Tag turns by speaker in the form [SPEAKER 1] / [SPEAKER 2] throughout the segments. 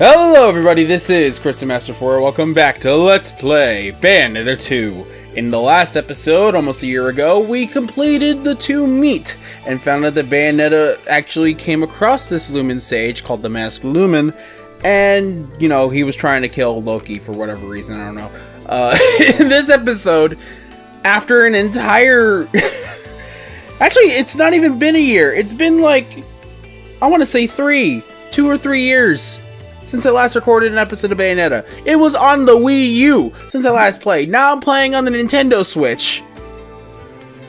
[SPEAKER 1] Hello everybody, this is Chris the Master 4. Welcome back to Let's Play Bayonetta 2. In the last episode, almost a year ago, we completed the 2 meet and found out that Bayonetta actually came across this Lumen Sage called the Masked Lumen, and, you know, he was trying to kill Loki for whatever reason, I don't know. In this episode, after an entire... Actually, it's not even been a year. It's been like, I want to say 2 or 3 years since I last recorded an episode of Bayonetta. It was on the Wii U since I last played. Now I'm playing on the Nintendo Switch.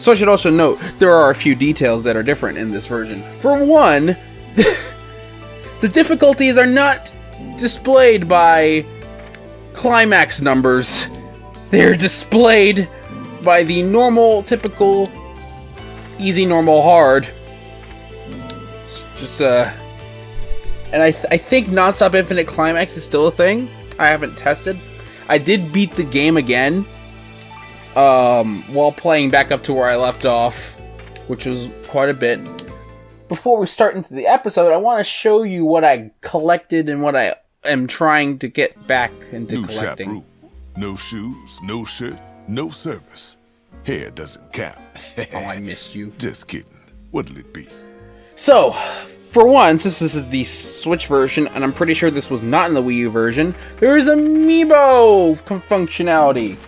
[SPEAKER 1] So I should also note, there are a few details that are different in this version. For one, the difficulties are not displayed by climax numbers. They're displayed by the normal, typical, easy, normal, hard. Just, and I think non-stop infinite climax is still a thing. I haven't tested. I did beat the game again, while playing back up to where I left off, which was quite a bit. Before we start into the episode, I want to show you what I collected and what I am trying to get back into collecting.
[SPEAKER 2] New no shoes, no shirt, no service. Hair doesn't count.
[SPEAKER 1] Oh, I missed you.
[SPEAKER 2] Just kidding. What'll it be?
[SPEAKER 1] So, for once, this is the Switch version, and I'm pretty sure this was not in the Wii U version. There is Amiibo functionality.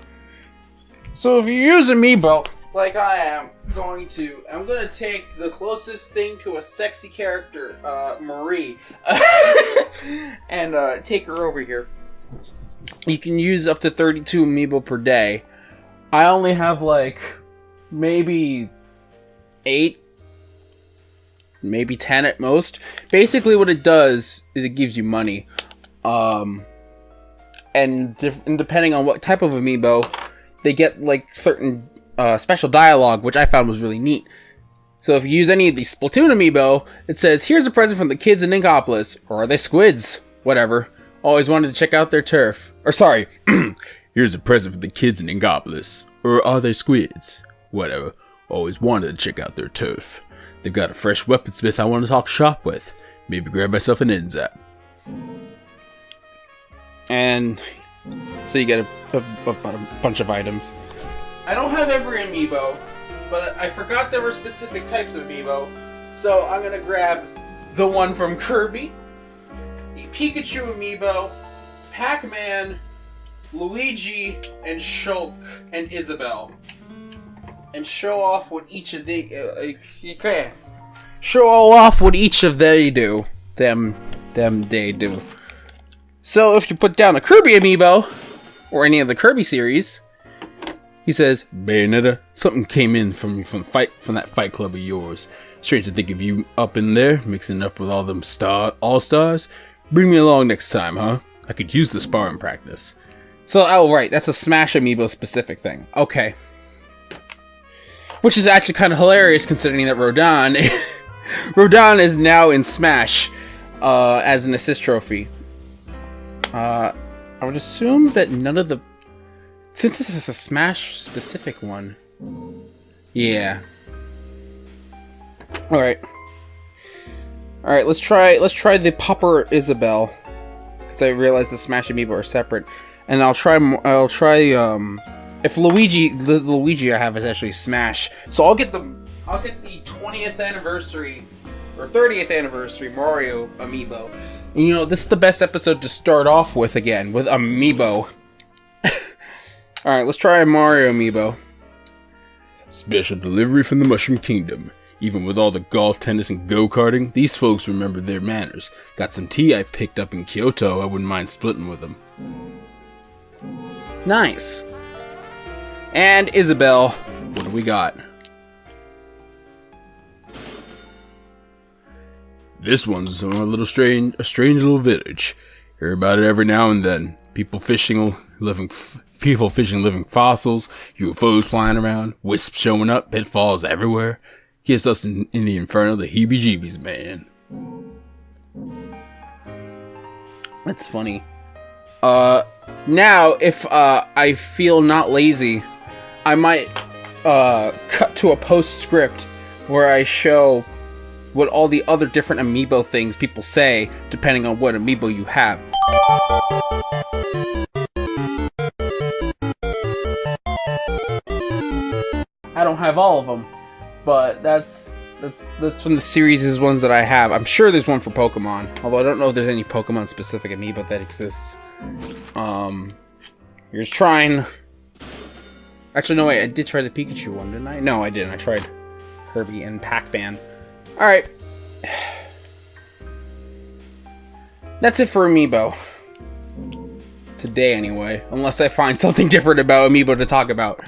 [SPEAKER 1] So if you use Amiibo, like I am going to, I'm going to take the closest thing to a sexy character, Marie, and take her over here. You can use up to 32 Amiibo per day. I only have like maybe 8, maybe 10 at most. Basically what it does is it gives you money. And depending on what type of Amiibo, they get like certain special dialogue, which I found was really neat. So if you use any of the Splatoon Amiibo, it says, "Here's a present from the kids in Inkopolis." Or are they squids? Whatever. Always wanted to check out their turf. Or sorry, "Here's a present for the kids in Inkopolis." Or are they squids? Whatever. Always wanted to check out their turf. They've got a fresh weaponsmith I want to talk shop with. Maybe grab myself an NZAP. And so you get a bunch of items. I don't have every Amiibo, but I forgot there were specific types of Amiibo. So I'm going to grab the one from Kirby, the Pikachu Amiibo, Pac-Man, Luigi, and Shulk, and Isabelle. And show off what each of the show off what each of they do. Them they do. So if you put down a Kirby Amiibo or any of the Kirby series, he says, "Bayonetta, something came in from that fight club of yours. Strange to think of you up in there, mixing up with all them all-stars. Bring me along next time, huh? I could use the sparring practice." So, oh right, that's a Smash Amiibo specific thing. Okay. Which is actually kind of hilarious considering that Rodon is now in Smash as an assist trophy. I would assume that none of the... Since this is a Smash specific one. Yeah. Alright. Alright, let's try the Popper Isabelle. Because I realized the Smash Amiibo are separate. And I'll try if Luigi, the Luigi I have is actually Smash, so I'll get the 20th anniversary or 30th anniversary Mario Amiibo. And, you know, this is the best episode to start off with again with Amiibo. All right, let's try a Mario Amiibo. Special delivery from the Mushroom Kingdom. Even with all the golf, tennis, and go-karting, these folks remember their manners. Got some tea I picked up in Kyoto. I wouldn't mind splitting with them. Nice. And Isabelle, what do we got? This one's from a strange little village. Hear about it every now and then. People fishing living fossils, UFOs flying around, wisps showing up, pitfalls everywhere. Gives us in the Inferno the heebie-jeebies, man. That's funny. Now, if I feel not lazy, I might cut to a postscript where I show what all the other different Amiibo things people say, depending on what Amiibo you have. I don't have all of them, but that's from the series' ones that I have. I'm sure there's one for Pokemon, although I don't know if there's any Pokemon specific amiibo that exists. You're trying. Actually, no, wait, I did try the Pikachu one, didn't I? No, I didn't. I tried Kirby and Pac-Man. Alright. That's it for Amiibo. Today, anyway. Unless I find something different about Amiibo to talk about.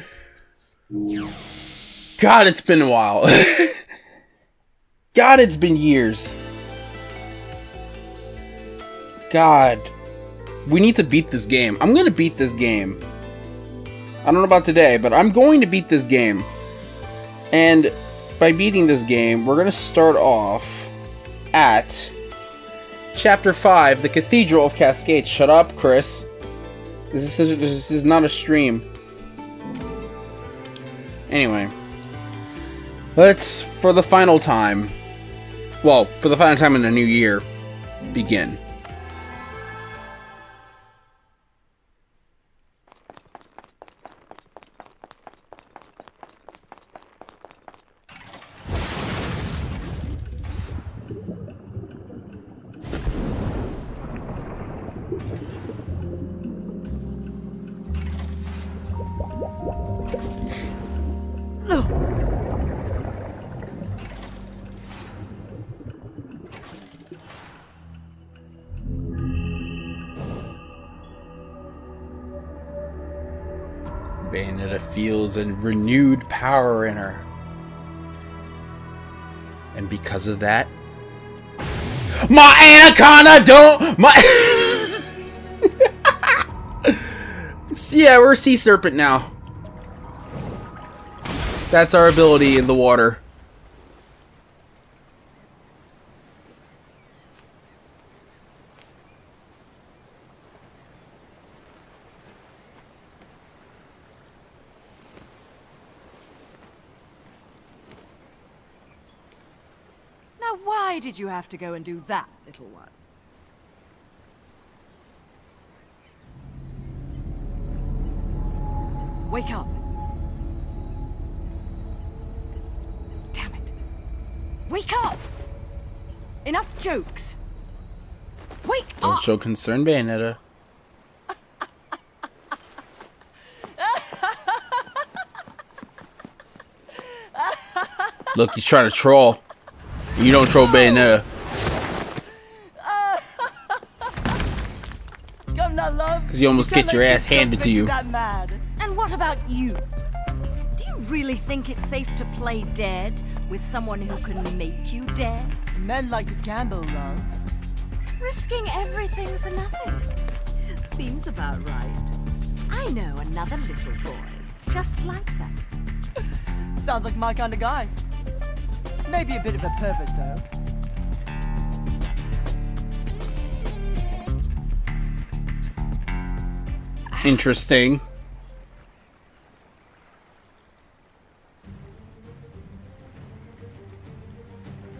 [SPEAKER 1] God, it's been a while. God, it's been years. God. We need to beat this game. I'm gonna beat this game. I don't know about today, but I'm going to beat this game. And by beating this game, we're going to start off at Chapter 5, The Cathedral of Cascades. Shut up, Chris. This is not a stream. Anyway. Let's, for the final time, well, for the final time in the new year, begin. Bayonetta feels a renewed power in her. And because of that... My Anaconda don't... My... Yeah, we're a sea serpent now. That's our ability in the water.
[SPEAKER 3] Now why did you have to go and do that, little one? Wake up. Damn it. Wake up! Enough jokes. Wake up!
[SPEAKER 1] Don't show concern, Bayonetta. Look, he's trying to troll. You don't troll Bayonetta. Because you almost get your ass handed to you.
[SPEAKER 3] And what about you? Do you really think it's safe to play dead with someone who can make you dead?
[SPEAKER 4] Men like to gamble, love.
[SPEAKER 3] Risking everything for nothing. Seems about right. I know another little boy just like that.
[SPEAKER 4] Sounds like my kind of guy. Maybe a bit of a pervert, though.
[SPEAKER 1] Interesting.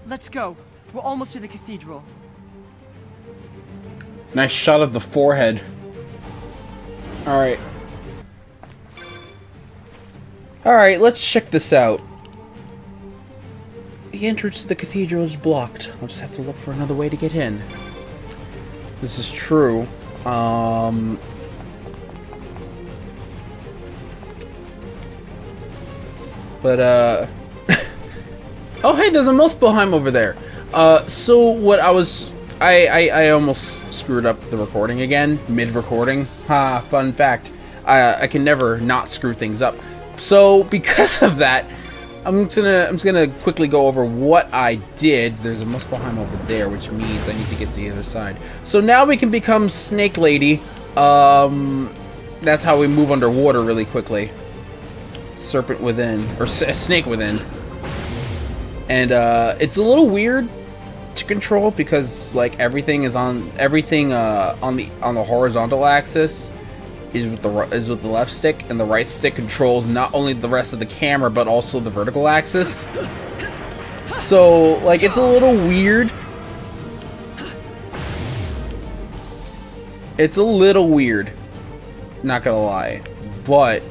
[SPEAKER 4] Let's go. We're almost to the cathedral.
[SPEAKER 1] Nice shot of the forehead. Alright. Alright, let's check this out. The entrance to the cathedral is blocked. I'll just have to look for another way to get in. This is true. But, oh, hey, there's a Muspelheim over there. So what I was... I almost screwed up the recording again, mid-recording. Ha, fun fact. I can never not screw things up. So, because of that, I'm just gonna quickly go over what I did. There's a Muspelheim over there, which means I need to get to the other side. So now we can become Snake Lady. That's how we move underwater really quickly. Serpent within, or snake within. And it's a little weird to control because like everything on the horizontal axis is with the left stick, and the right stick controls not only the rest of the camera but also the vertical axis. So like it's a little weird. It's a little weird, not gonna lie, but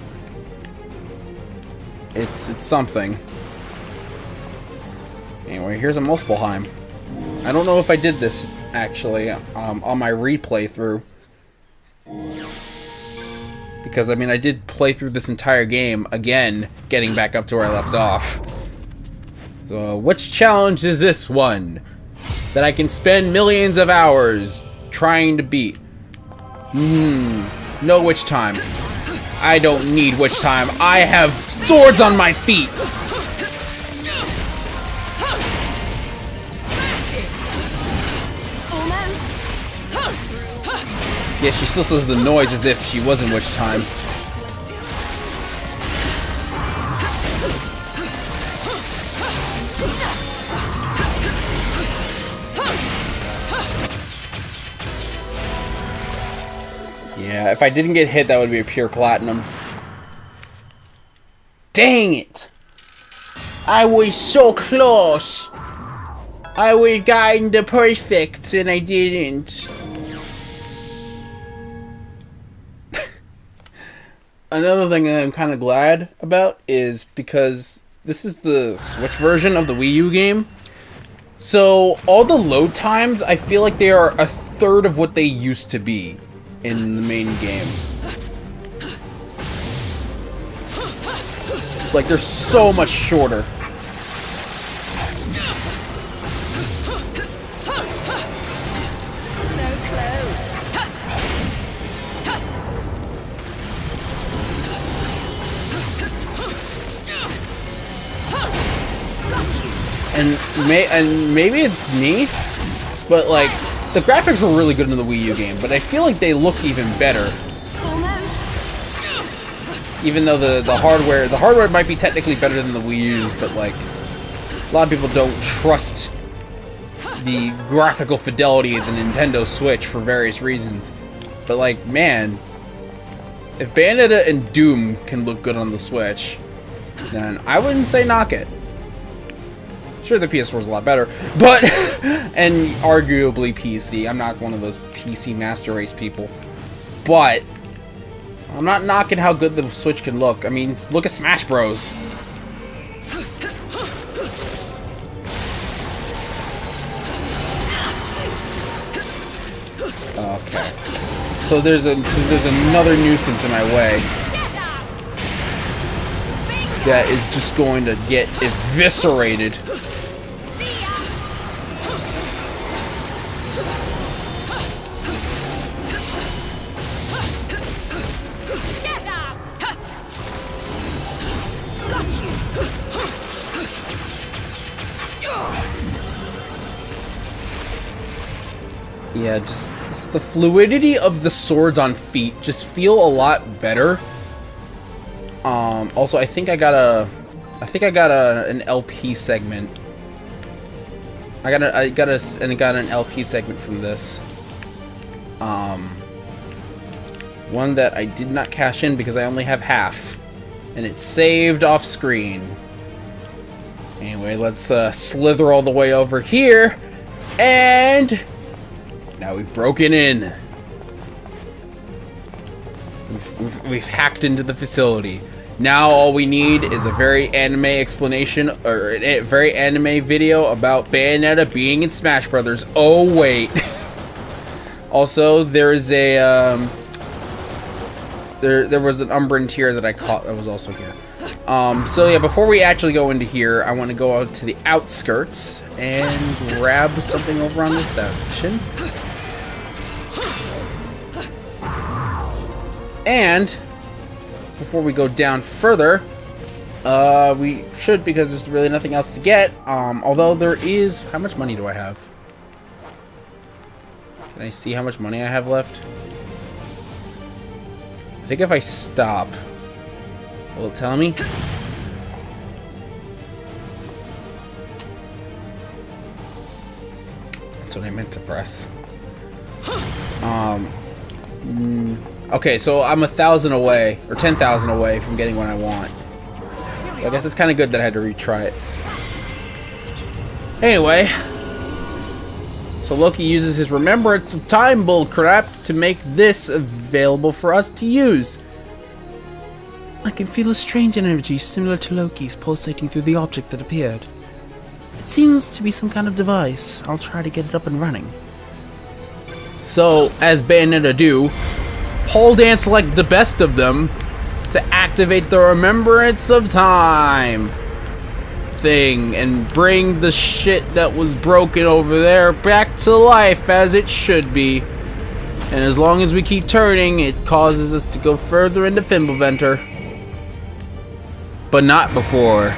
[SPEAKER 1] it's something. Anyway, here's a Muspelheim. I don't know if I did this actually on my replay through, because I mean I did play through this entire game again, getting back up to where I left off. So which challenge is this one that I can spend millions of hours trying to beat? No witch time. I don't need witch time. I have swords on my feet. Yeah, she still says the noise as if she was in witch time. Yeah, if I didn't get hit, that would be a pure platinum. Dang it! I was so close! I would have gotten the perfect, and I didn't. Another thing that I'm kind of glad about is because this is the Switch version of the Wii U game. So all the load times, I feel like they are a third of what they used to be in the main game. Like, they're so much shorter. And maybe it's me, but like the graphics were really good in the Wii U game, but I feel like they look even better. Even though the hardware might be technically better than the Wii U's, but like a lot of people don't trust the graphical fidelity of the Nintendo Switch for various reasons. But like, man, if Bayonetta and Doom can look good on the Switch, then I wouldn't say knock it. Sure, the PS4 is a lot better, but and arguably PC. I'm not one of those PC master race people, but I'm not knocking how good the Switch can look. I mean, look at Smash Bros. Okay, so there's another nuisance in my way that is just going to get eviscerated. Yeah, just the fluidity of the swords on feet just feel a lot better. Also, I think I got an LP segment. I got an LP segment from this. One that I did not cash in because I only have half, and it's saved off screen. Anyway, let's slither all the way over here, and now we've broken in. We've hacked into the facility. Now all we need is a very anime explanation, or a very anime video about Bayonetta being in Smash Brothers. Oh wait. Also, there is a there was an Umbran tier that I caught that was also here. So yeah, before we actually go into here, I want to go out to the outskirts and grab something over on this section. And before we go down further, we should, because there's really nothing else to get. Although there is, how much money do I have? Can I see how much money I have left? I think if I stop, will it tell me? That's what I meant to press. Okay, so I'm 1,000 away, or 10,000 away from getting what I want. So I guess it's kind of good that I had to retry it. Anyway, So Loki uses his remembrance of time bullcrap to make this available for us to use. I can feel a strange energy similar to Loki's pulsating through the object that appeared. It seems to be some kind of device. I'll try to get it up and running. So, as Bayonetta do, pole dance like the best of them to activate the remembrance of time thing and bring the shit that was broken over there back to life as it should be. And as long as we keep turning, it causes us to go further into Fimbulventer. But not before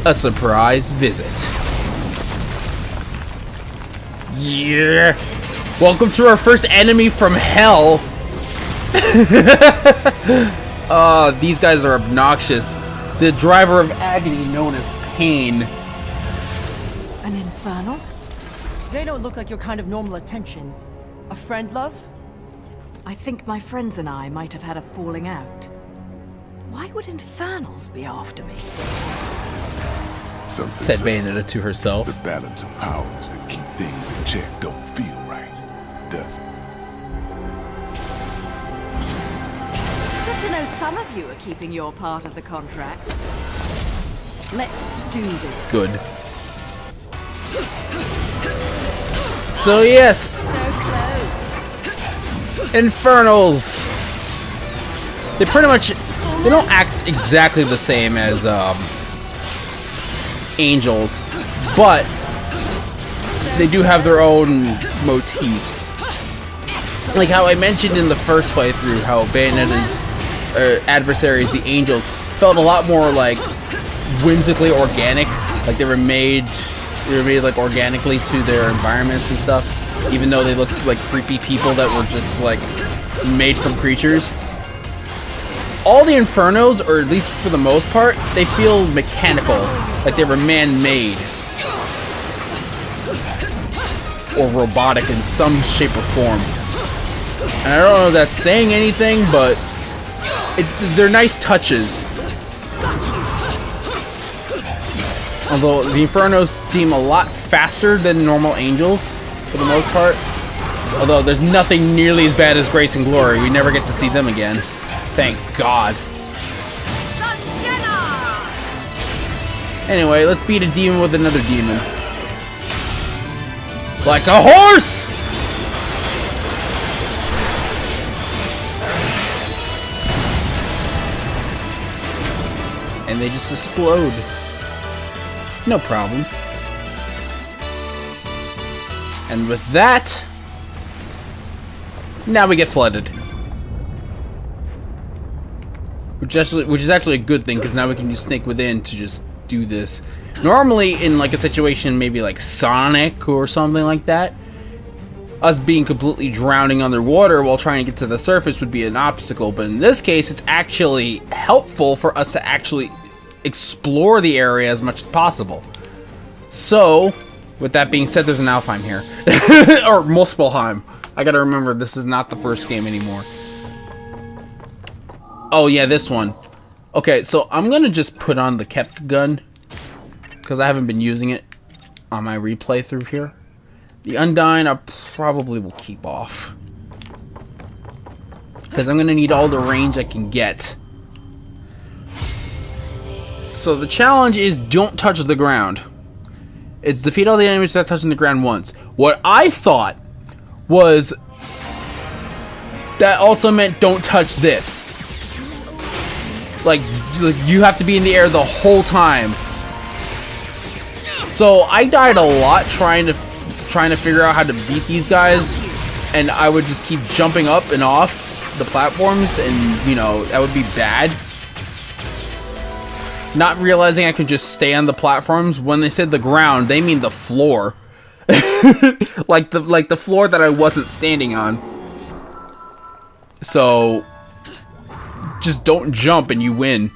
[SPEAKER 1] a surprise visit. Yeah! Welcome to our first enemy from hell! These guys are obnoxious. The driver of agony known as Pain.
[SPEAKER 3] An infernal?
[SPEAKER 4] They don't look like your kind of normal attention. A friend, love?
[SPEAKER 3] I think my friends and I might have had a falling out. Why would Infernals be after me?
[SPEAKER 2] Something
[SPEAKER 1] Said Bayonetta to herself.
[SPEAKER 2] The balance of powers that keep things in check don't feel right, does it?
[SPEAKER 3] Good to know some of you are keeping your part of the contract. Let's do this.
[SPEAKER 1] Good. So yes,
[SPEAKER 3] So close.
[SPEAKER 1] Infernals. They pretty much, they don't act exactly the same as angels, but they do have their own motifs. Like how I mentioned in the first playthrough, how Bayonetta's adversaries, the angels, felt a lot more like whimsically organic. Like they were made like organically to their environments and stuff, even though they looked like creepy people that were just like made from creatures. All the Infernos, or at least for the most part, they feel mechanical, like they were man-made or robotic in some shape or form. And I don't know if that's saying anything, but they're nice touches. Although the Infernos seem a lot faster than normal angels, for the most part. Although there's nothing nearly as bad as Grace and Glory. We never get to see them again. Thank God. Anyway, let's beat a demon with another demon. Like a horse! And they just explode. No problem. And with that, now we get flooded. Which is actually a good thing, because now we can use Snek Within to just do this. Normally, in like a situation maybe like Sonic or something like that, us being completely drowning underwater while trying to get to the surface would be an obstacle. But in this case, it's actually helpful for us to actually explore the area as much as possible. So, with that being said, there's an Alfheim here. Or Muspelheim. I gotta remember, this is not the first game anymore. Oh yeah, this one. Okay, so I'm gonna just put on the Kepka gun, because I haven't been using it on my replay through here. The Undyne I probably will keep off, because I'm gonna need all the range I can get. So the challenge is don't touch the ground. It's defeat all the enemies without touching the ground once. What I thought was that also meant don't touch this. Like you have to be in the air the whole time. So I died a lot trying to figure out how to beat these guys, and I would just keep jumping up and off the platforms, and you know that would be bad. Not realizing I could just stay on the platforms. When they said the ground, they mean the floor. like the floor that I wasn't standing on. So just don't jump and you win.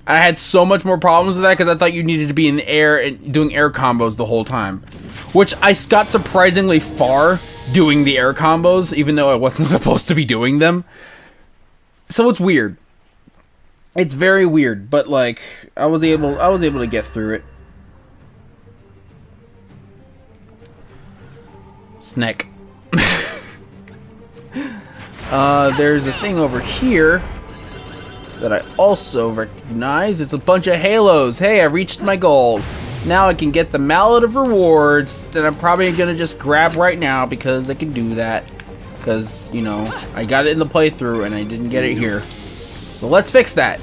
[SPEAKER 1] I had so much more problems with that because I thought you needed to be in the air and doing air combos the whole time. Which I got surprisingly far doing the air combos, even though I wasn't supposed to be doing them. So it's weird. It's very weird, but like I was able to get through it. Snek. There's a thing over here that I also recognize. It's a bunch of halos. Hey, I reached my goal. Now I can get the mallet of rewards that I'm probably gonna just grab right now because I can do that. Because, you know, I got it in the playthrough and I didn't get it here. So let's fix that.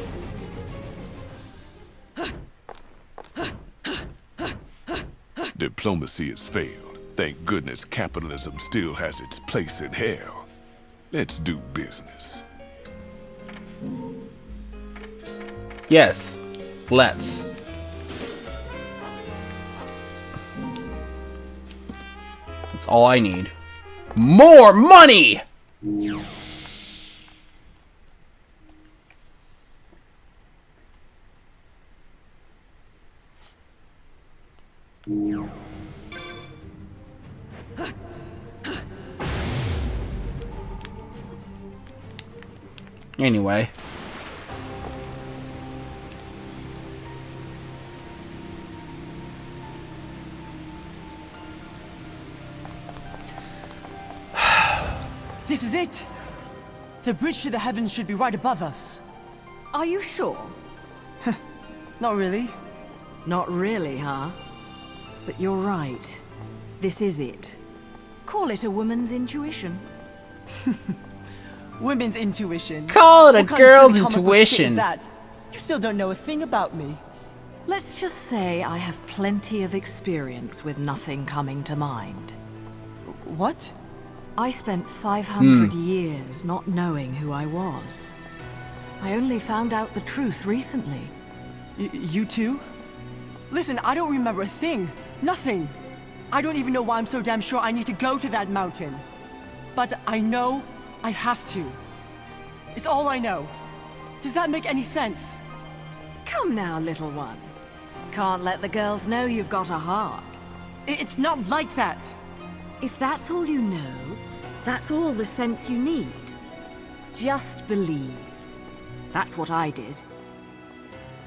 [SPEAKER 2] Diplomacy has failed. Thank goodness capitalism still has its place in hell. Let's do business.
[SPEAKER 1] Yes, let's. That's all I need. More money! Anyway.
[SPEAKER 4] This is it! The bridge to the heavens should be right above us.
[SPEAKER 3] Are you sure?
[SPEAKER 4] Not really.
[SPEAKER 3] Not really, huh? But you're right. This is it. Call it a woman's intuition.
[SPEAKER 4] Women's intuition.
[SPEAKER 1] Call it a
[SPEAKER 4] What kind of
[SPEAKER 1] girl's
[SPEAKER 4] silly comic book shit is
[SPEAKER 1] intuition.
[SPEAKER 4] that? You still don't know a thing about me.
[SPEAKER 3] Let's just say I have plenty of experience with nothing coming to mind.
[SPEAKER 4] What?
[SPEAKER 3] I spent 500 years not knowing who I was. I only found out the truth recently.
[SPEAKER 4] You too? Listen, I don't remember a thing. Nothing. I don't even know why I'm so damn sure I need to go to that mountain. But I know I have to. It's all I know. Does that make any sense?
[SPEAKER 3] Come now, little one. Can't let the girls know you've got a heart.
[SPEAKER 4] It's not like that.
[SPEAKER 3] If that's all you know, that's all the sense you need. Just believe. That's what I did.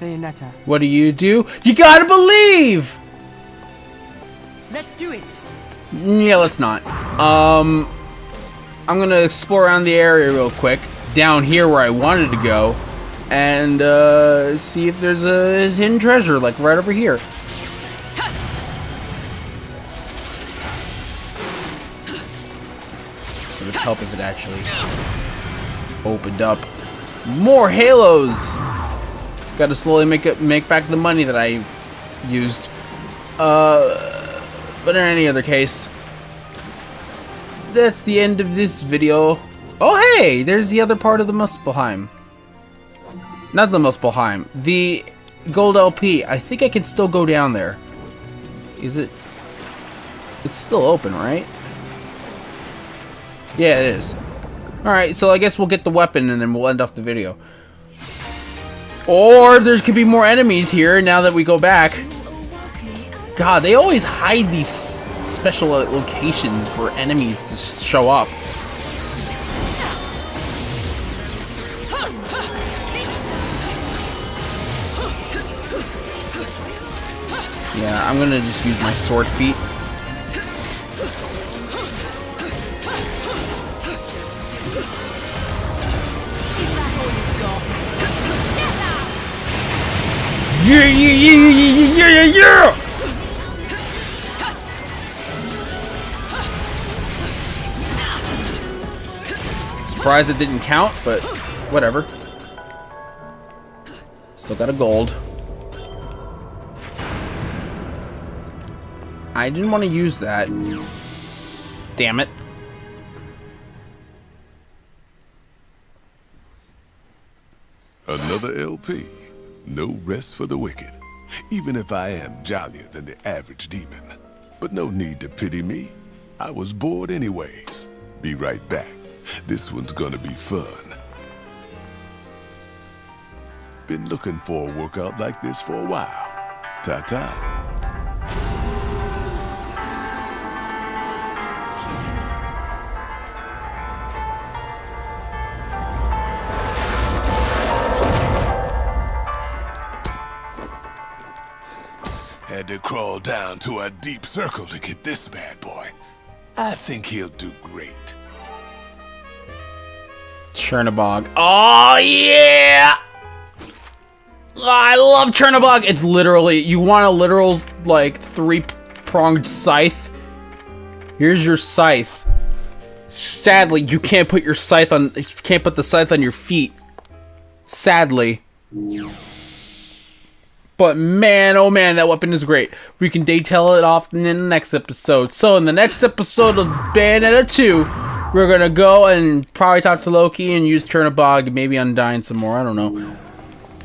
[SPEAKER 4] Bayonetta.
[SPEAKER 1] What do? You gotta believe!
[SPEAKER 4] Let's do it.
[SPEAKER 1] Yeah, let's not. I'm gonna explore around the area real quick, down here where I wanted to go, and see if there's a hidden treasure, like right over here. It would help if it actually opened up. More halos! Gotta slowly make back the money that I used. But in any other case, that's the end of this video. Oh hey, there's the other part of the Muspelheim. Not the Muspelheim, the gold LP. I think I can still go down there. Is it? It's still open, right? Yeah, it is. Alright, so I guess we'll get the weapon and then we'll end off the video. Or there could be more enemies here now that we go back. God, they always hide these special locations for enemies to show up. Yeah, I'm gonna just use my sword feet. Yeah, yeah, yeah, yeah, yeah, yeah, yeah! Surprised it didn't count, but whatever. Still got a gold. I didn't want to use that. Damn it.
[SPEAKER 2] Another LP. No rest for the wicked. Even if I am jollier than the average demon. But no need to pity me. I was bored anyways. Be right back. This one's gonna be fun. Been looking for a workout like this for a while. Ta-ta. Had to crawl down to a deep circle to get this bad boy. I think he'll do great.
[SPEAKER 1] Chernobog. Oh, yeah! I love Chernobog. It's literally, you want a literal, like, three-pronged scythe? Here's your scythe. Sadly, you can't put your scythe on, you can't put the scythe on your feet. Sadly. But man, oh man, that weapon is great. We can detail it off in the next episode. So in the next episode of Bayonetta 2, we're gonna go and probably talk to Loki and use Chernobog, maybe Undyne some more, I don't know.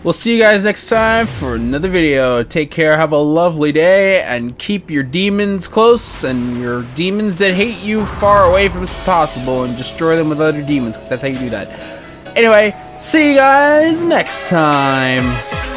[SPEAKER 1] We'll see you guys next time for another video. Take care, have a lovely day, and keep your demons close and your demons that hate you far away from as possible, and destroy them with other demons, because that's how you do that. Anyway, see you guys next time.